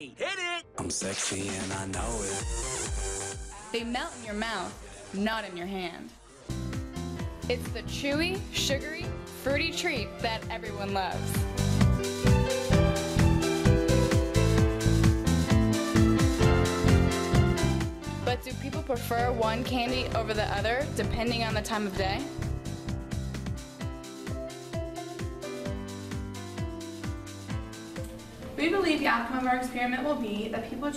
Hit it! I'm sexy and I know it. They melt in your mouth, not in your hand. It's the chewy, sugary, fruity treat that everyone loves. But do people prefer one candy over the other depending on the time of day? We believe the outcome of our experiment will be that people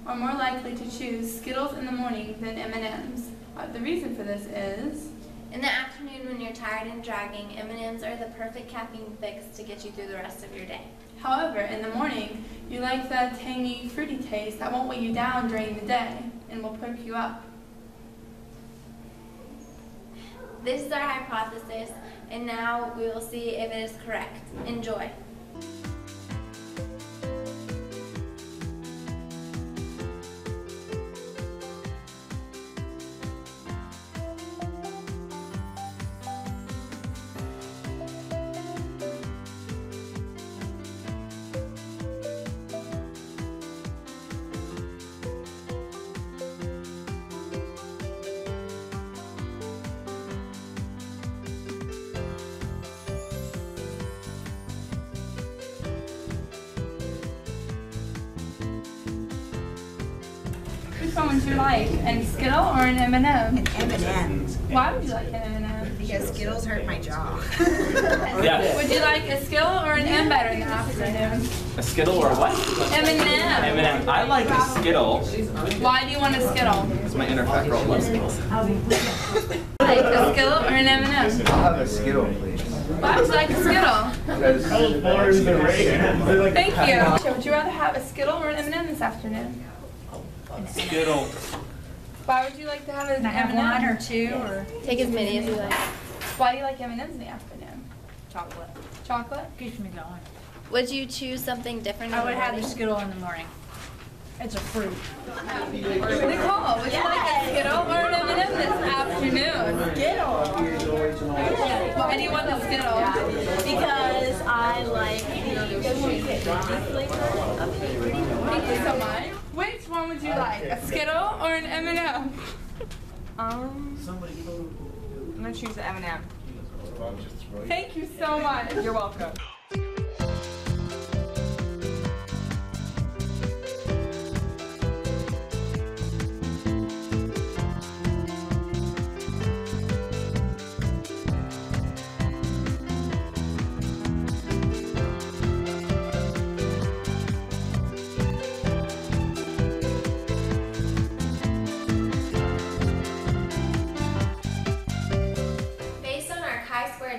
are more likely to choose Skittles in the morning than M&Ms. The reason for this is, in the afternoon when you're tired and dragging, M&Ms are the perfect caffeine fix to get you through the rest of your day. however, in the morning, you like that tangy, fruity taste that won't weigh you down during the day and will perk you up. This is our hypothesis, and now we will see if it is correct. Enjoy. Which one would you like, a Skittle or an M&M? An M&M, Why would you like an M&M? because Skittles hurt my jaw. Yeah. Would you like a Skittle or an M better in the afternoon? A Skittle or what? M&M. M&M. I like a Skittle. Why do you want a Skittle? It's my inner fat girl loves Skittles. Like a Skittle or an M&M? I'll have a Skittle, please. Why would you like a Skittle? Thank you. Would you rather have a Skittle or an M&M this afternoon? Skittle. Why would you like to have an Can I have M&M? one or two or Take as many as you like. Why do you like M&Ms in the afternoon? chocolate? Chocolate? Keeps me going. Would you choose something different? I would have the Skittle in the morning. It's a fruit. Nicole, would you like a Skittle or an M&M this afternoon? Skittle. Why do you want the Skittle? Because I like Thank you so much. Which one would you like, a Skittle or an M&M? I'm gonna choose the M&M. Thank you so much. You're welcome.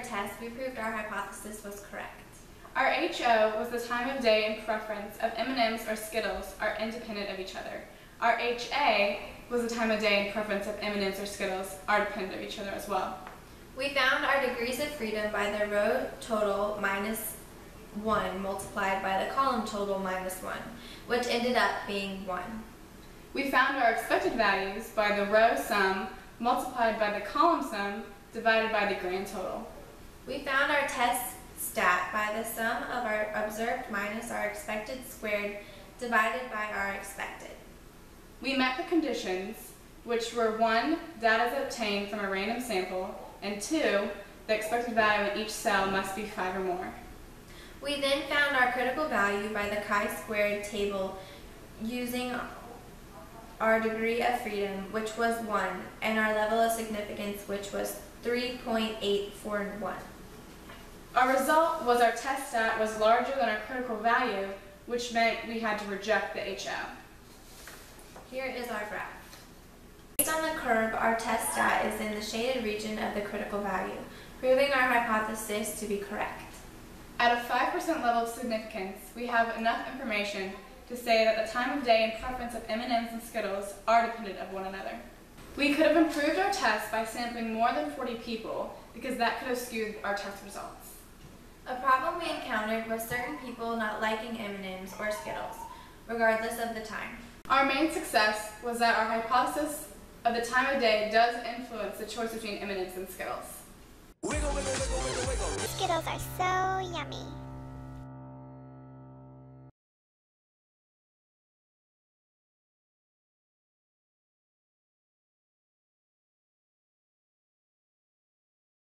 Test, we proved our hypothesis was correct. Our HO was the time of day and preference of M&Ms or Skittles are independent of each other. Our HA was the time of day and preference of M&Ms or Skittles are dependent of each other as well. We found our degrees of freedom by the row total minus 1 multiplied by the column total minus 1, which ended up being 1. We found our expected values by the row sum multiplied by the column sum divided by the grand total. We found our test stat by the sum of our observed minus our expected squared divided by our expected. We met the conditions, which were 1, data is obtained from a random sample, and 2, the expected value in each cell must be 5 or more. We then found our critical value by the chi-squared table using our degree of freedom, which was 1, and our level of significance, which was 3.841. Our result was our test stat was larger than our critical value, which meant we had to reject the HO. Here is our graph. Based on the curve, our test stat is in the shaded region of the critical value, proving our hypothesis to be correct. At a 5% level of significance, we have enough information to say that the time of day and preference of M&Ms and Skittles are dependent of one another. We could have improved our test by sampling more than 40 people because that could have skewed our test results. A problem we encountered was certain people not liking M&Ms or Skittles, regardless of the time. Our main success was that our hypothesis of the time of day does influence the choice between M&Ms and Skittles. Wiggle, wiggle, wiggle, wiggle, wiggle. Skittles are so yummy.